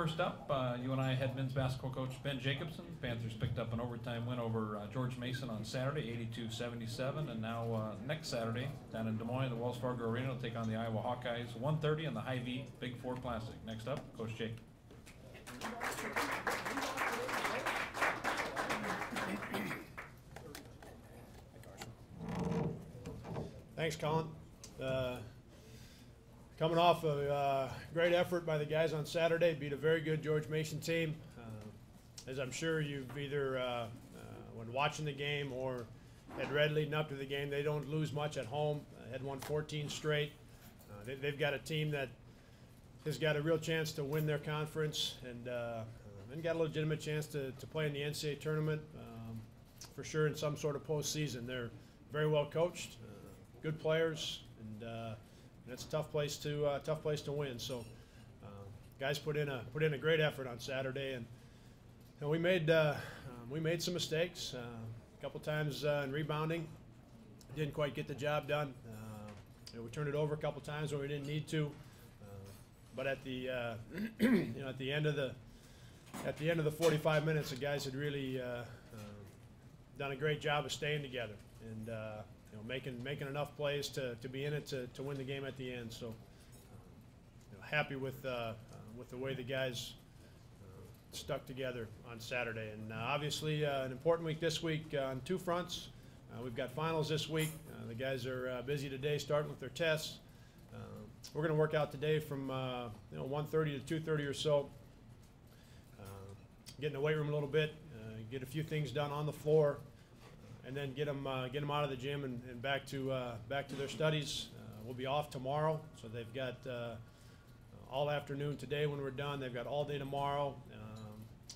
first up, UNI head men's basketball coach Ben Jacobson. Panthers picked up an overtime win over George Mason on Saturday, 82-77. And now next Saturday, down in Des Moines, the Wells Fargo Arena will take on the Iowa Hawkeyes, 1:30 in the Hy-Vee Big Four Classic. Next up, Coach Jake. Thanks, Colin. Coming off a great effort by the guys on Saturday, beat a very good George Mason team. As I'm sure you've either, when watching the game or had read leading up to the game, they don't lose much at home. Had won 14 straight. They've got a team that has got a real chance to win their conference and got a legitimate chance to play in the NCAA tournament for sure in some sort of postseason. They're very well coached, good players, and it's a tough place to win. So guys put in a great effort on Saturday, and we made some mistakes a couple times in rebounding. Didn't quite get the job done. We turned it over a couple times when we didn't need to. But at the at the end of the 45 minutes, the guys had really done a great job of staying together and making enough plays to be in it to win the game at the end. So happy with the way the guys stuck together on Saturday. And obviously an important week this week on two fronts. We've got finals this week. The guys are busy today, starting with their tests. We're going to work out today from 1:30 to 2:30 or so. Get in the weight room a little bit, get a few things done on the floor, and then get them out of the gym and back to their studies. We'll be off tomorrow, so they've got all afternoon today when we're done. They've got all day tomorrow,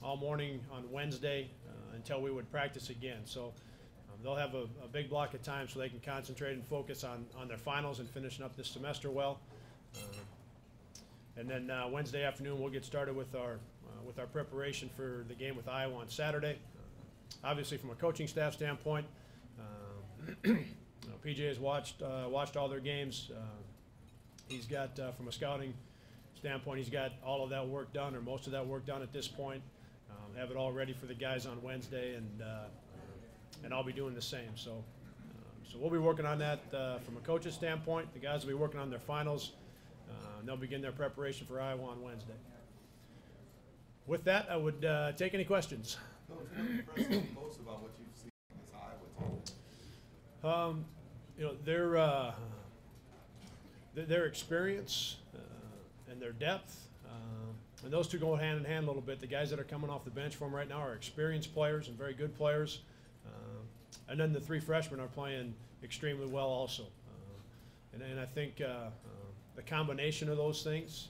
all morning on Wednesday until we would practice again. So they'll have a big block of time so they can concentrate and focus on their finals and finishing up this semester well. And then Wednesday afternoon we'll get started with our preparation for the game with Iowa on Saturday. Obviously, from a coaching staff standpoint, PJ has watched all their games. He's got, from a scouting standpoint, he's got all of that work done, or most of that work done at this point. Have it all ready for the guys on Wednesday, and I'll be doing the same. So we'll be working on that from a coach's standpoint. The guys will be working on their finals. And they'll begin their preparation for Iowa on Wednesday. With that, I would take any questions. Coach, what impressed you most about what you've seen in this Iowa team? Their experience and their depth, and those two go hand in hand a little bit. The guys that are coming off the bench for them right now are experienced players and very good players, and then the three freshmen are playing extremely well also. And I think the combination of those things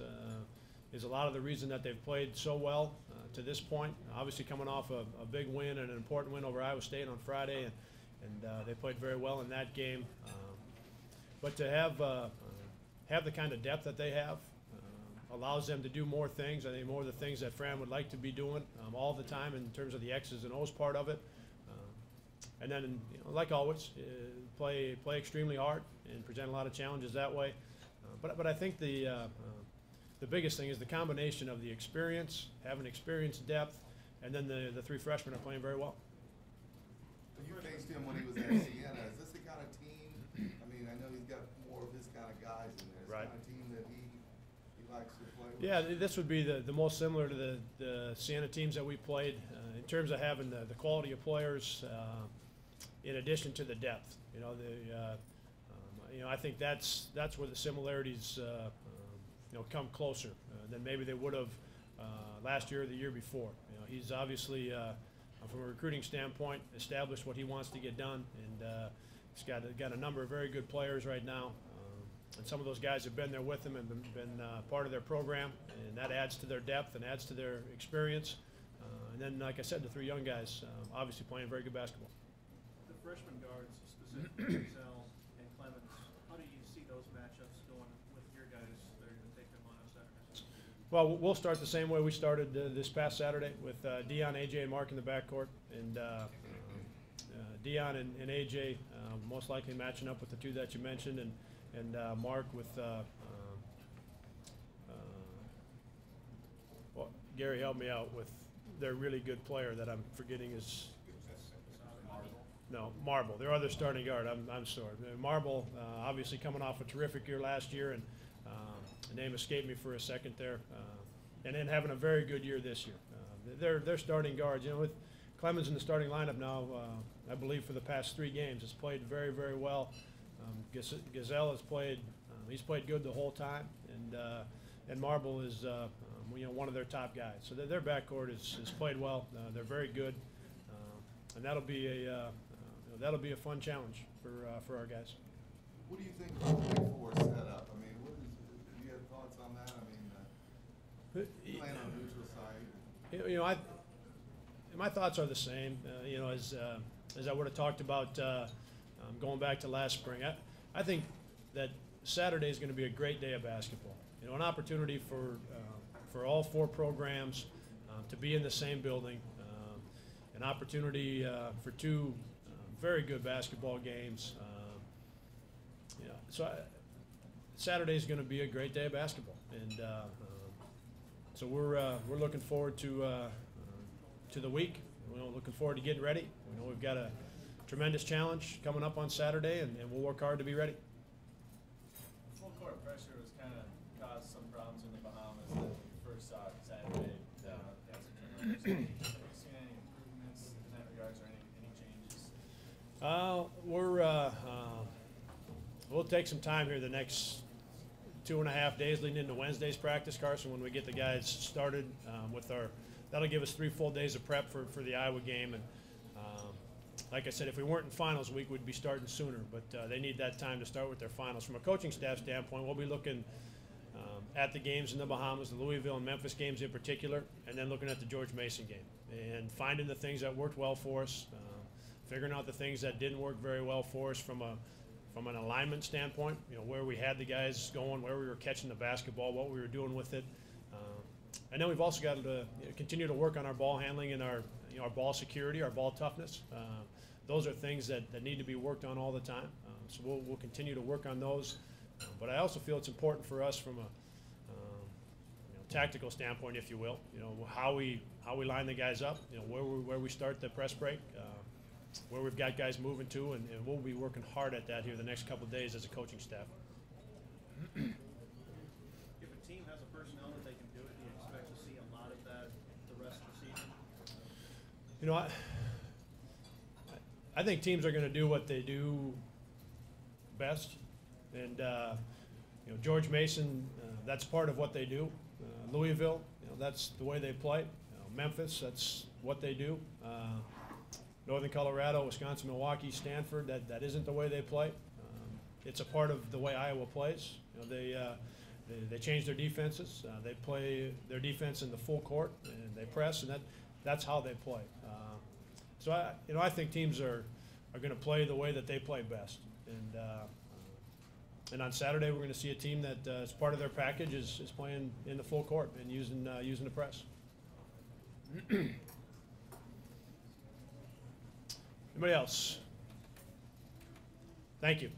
is a lot of the reason that they've played so well to this point. Obviously coming off a big win and an important win over Iowa State on Friday, and they played very well in that game. But to have the kind of depth that they have allows them to do more things. I think more of the things that Fran would like to be doing all the time in terms of the X's and O's part of it. And then, like always, play extremely hard and present a lot of challenges that way. But I think the biggest thing is the combination of the experience, having experience, depth, and then the three freshmen are playing very well. You faced him when he was at Siena. Is this the kind of team? I mean, I know he's got more of his kind of guys in there. Is Right. the kind of team that he likes to play with? Yeah, this would be the most similar to the Siena teams that we played in terms of having the quality of players in addition to the depth. I think that's where the similarities come closer than maybe they would have last year or the year before. He's obviously from a recruiting standpoint established what he wants to get done, and he's got a number of very good players right now. And some of those guys have been there with him and been part of their program, and that adds to their depth and adds to their experience. And then, like I said, the three young guys obviously playing very good basketball. The freshman guards, specifically Zell and Clemens, how do you see those matchups going with your guys that are going to take them on Saturday? Well, we'll start the same way we started this past Saturday with Dion, AJ, and Mark in the backcourt. And Dion and AJ most likely matching up with the two that you mentioned, and Mark with Gary, help me out with their really good player that I'm forgetting his. No, Marble, their other starting guard. I'm sorry. Marble, obviously coming off a terrific year last year, and the name escaped me for a second there. And then having a very good year this year. They're starting guards. You know, with Clemens in the starting lineup now, I believe for the past 3 games, has played very, very well. Gazelle has played. He's played good the whole time, and Marble is you know, one of their top guys. So their backcourt has played well. They're very good, and that'll be a fun challenge for our guys. What do you think about the Big Four setup? I mean, do you have thoughts on that? I mean, playing on the neutral side. You know, my thoughts are the same. You know, as I would have talked about going back to last spring. I think that Saturday is going to be a great day of basketball. You know, an opportunity for all 4 programs to be in the same building, an opportunity for 2 very good basketball games. You know, so Saturday is going to be a great day of basketball, and so we're looking forward to the week. We're looking forward to getting ready. We know we've got a tremendous challenge coming up on Saturday, and we'll work hard to be ready. Full court pressure was kind of caused some problems in the Bahamas that we first saw Saturday. Have you seen any improvements in that regards, or any changes? We'll take some time here the next 2.5 days leading into Wednesday's practice, Carson, when we get the guys started with our. That'll give us 3 full days of prep for the Iowa game, and like I said, if we weren't in finals week, we'd be starting sooner. But they need that time to start with their finals. From a coaching staff standpoint, we'll be looking at the games in the Bahamas, the Louisville and Memphis games in particular, and then looking at the George Mason game and finding the things that worked well for us, figuring out the things that didn't work very well for us from an alignment standpoint. You know, where we had the guys going, where we were catching the basketball, what we were doing with it. And then we've also got to continue to work on our ball handling and our ball security, our ball toughness. Those are things that need to be worked on all the time. So we'll continue to work on those. But I also feel it's important for us from a tactical standpoint, if you will. You know, how we line the guys up. You know, where we start the press break, where we've got guys moving to, and we'll be working hard at that here the next couple of days as a coaching staff. If a team has a personnel that they can do it, do you expect to see a lot of that the rest of the season? You know, I think teams are going to do what they do best, and you know, George Mason, that's part of what they do. Louisville, you know, that's the way they play. You know, Memphis, that's what they do. Northern Colorado, Wisconsin, Milwaukee, Stanford, that isn't the way they play. It's a part of the way Iowa plays. You know, they change their defenses. They play their defense in the full court, and they press, and that's how they play. So I think teams are going to play the way that they play best, and on Saturday we're going to see a team that as part of their package is playing in the full court and using the press. Anybody else? Thank you.